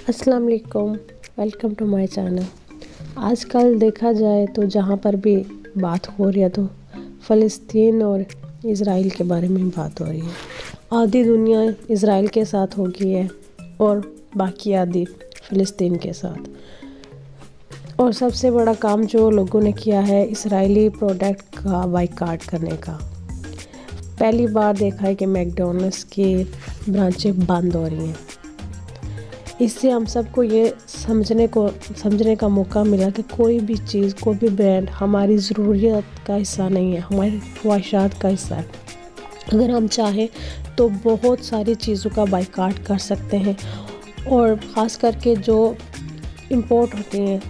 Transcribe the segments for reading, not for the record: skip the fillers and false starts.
अस्सलाम वालेकुम, welcome to my channel. आजकल देखा जाए तो जहाँ पर भी बात हो रही है तो फ़लस्तीन और इज़राइल के बारे में बात हो रही है। आधी दुनिया इज़राइल के साथ हो गई है और बाकी आधी फ़लस्तीन के साथ। और सबसे बड़ा काम जो लोगों ने किया है इज़राइली प्रोडक्ट का बाइकाट करने का। पहली बार देखा है कि मैकडॉनल्ड्स की ब्रांचें बंद हो रही हैं। इससे हम सबको ये समझने का मौका मिला कि कोई भी चीज़, कोई भी ब्रांड हमारी ज़रूरियत का हिस्सा नहीं है, हमारी ख्वाहिशात का हिस्सा है। अगर हम चाहें तो बहुत सारी चीज़ों का बाइकाट कर सकते हैं। और ख़ास करके जो इंपोर्ट होते हैं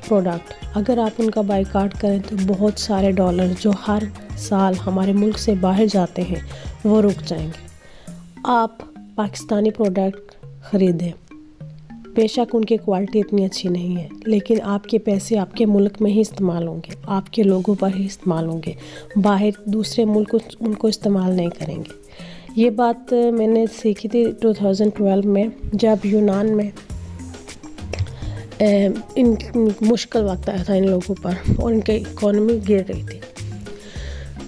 प्रोडक्ट, अगर आप उनका बाइकाट करें तो बहुत सारे डॉलर जो हर साल हमारे मुल्क से बाहर जाते हैं वो रुक जाएंगे। आप पाकिस्तानी प्रोडक्ट ख़रीदें, बेशक उनकी क्वालिटी इतनी अच्छी नहीं है, लेकिन आपके पैसे आपके मुल्क में ही इस्तेमाल होंगे, आपके लोगों पर ही इस्तेमाल होंगे, बाहर दूसरे मुल्क उनको इस्तेमाल नहीं करेंगे। ये बात मैंने सीखी थी 2012 में, जब यूनान में इन मुश्किल वक्त आया था इन लोगों पर और इनकी इकॉनमी गिर रही थी।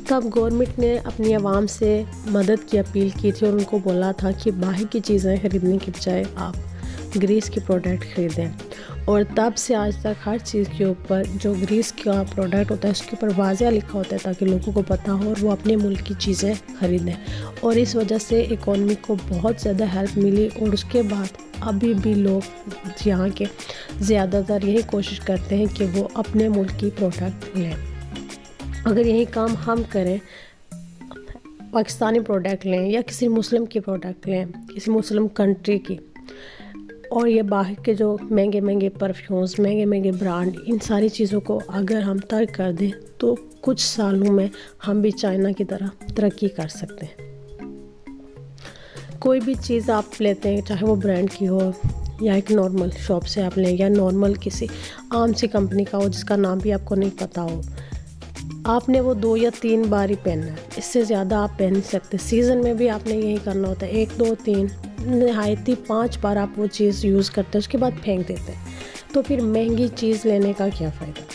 तब गवर्नमेंट ने अपनी आवाम से मदद की अपील की थी और उनको बोला था कि बाहर की चीज़ें ख़रीदने की बजाय आप ग्रीस की प्रोडक्ट ख़रीदें। और तब से आज तक हर चीज़ के ऊपर जो ग्रीस का प्रोडक्ट होता है उसके ऊपर वाज़ेह लिखा होता है ताकि लोगों को पता हो और वो अपने मुल्क की चीज़ें ख़रीदें। और इस वजह से इकॉनमी को बहुत ज़्यादा हेल्प मिली। और उसके बाद अभी भी लोग यहाँ के ज़्यादातर यही कोशिश करते हैं कि वो अपने मुल्क की प्रोडक्ट लें। अगर यही काम हम करें, पाकिस्तानी प्रोडक्ट लें या किसी मुस्लिम की प्रोडक्ट लें, किसी मुस्लिम कंट्री की, और ये बाहर के जो महंगे महंगे परफ्यूम्स, महंगे महंगे ब्रांड, इन सारी चीज़ों को अगर हम तर्क कर दें तो कुछ सालों में हम भी चाइना की तरह तरक्की कर सकते हैं। कोई भी चीज़ आप लेते हैं, चाहे वो ब्रांड की हो या एक नॉर्मल शॉप से आप लें या नॉर्मल किसी आम सी कंपनी का हो जिसका नाम भी आपको नहीं पता हो, आपने वो 2 या 3 बार ही पहनना है, इससे ज़्यादा आप पहन नहीं सकते। सीज़न में भी आपने यही करना होता है, 1 2 3 नहायती 5 बार आप वो चीज़ यूज़ करते हैं, उसके बाद फेंक देते हैं। तो फिर महंगी चीज़ लेने का क्या फ़ायदा,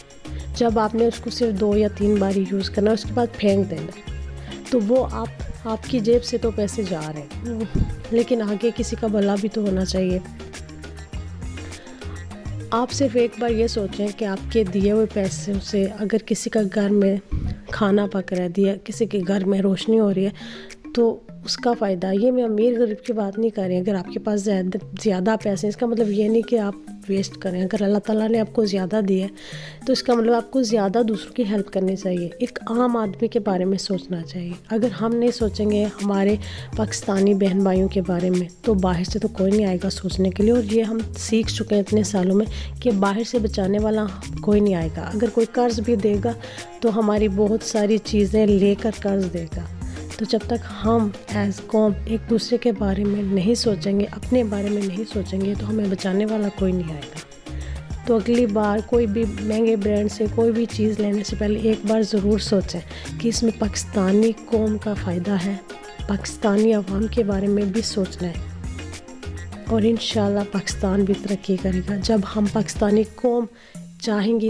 जब आपने उसको सिर्फ 2 या 3 बार ही यूज़ करना है, उसके बाद फेंक देना। तो वो आपकी जेब से तो पैसे जा रहे हैं, लेकिन आगे किसी का भला भी तो होना चाहिए। आप सिर्फ एक बार ये सोचें कि आपके दिए हुए पैसों से अगर किसी का घर में खाना पक रहा है, दिया किसी के घर में रोशनी हो रही है, तो उसका फ़ायदा। ये मैं अमीर गरीब की बात नहीं कर रही। अगर आपके पास ज़्यादा पैसे हैं, इसका मतलब ये नहीं कि आप वेस्ट करें। अगर अल्लाह ताला ने आपको ज़्यादा दिया है तो इसका मतलब आपको ज़्यादा दूसरों की हेल्प करनी चाहिए। एक आम आदमी के बारे में सोचना चाहिए। अगर हम नहीं सोचेंगे हमारे पाकिस्तानी बहन भाइयों के बारे में, तो बाहर से तो कोई नहीं आएगा सोचने के लिए। और ये हम सीख चुके हैं इतने सालों में कि बाहर से बचाने वाला कोई नहीं आएगा। अगर कोई कर्ज़ भी देगा तो हमारी बहुत सारी चीज़ें लेकर कर्ज़ देगा। तो जब तक हम एज़ कौम एक दूसरे के बारे में नहीं सोचेंगे, अपने बारे में नहीं सोचेंगे, तो हमें बचाने वाला कोई नहीं आएगा। तो अगली बार कोई भी महंगे ब्रांड से कोई भी चीज़ लेने से पहले एक बार ज़रूर सोचें कि इसमें पाकिस्तानी कौम का फ़ायदा है, पाकिस्तानी अवाम के बारे में भी सोचना है। और इंशाल्लाह पाकिस्तान भी तरक्की करेगा जब हम पाकिस्तानी कौम चाहेंगी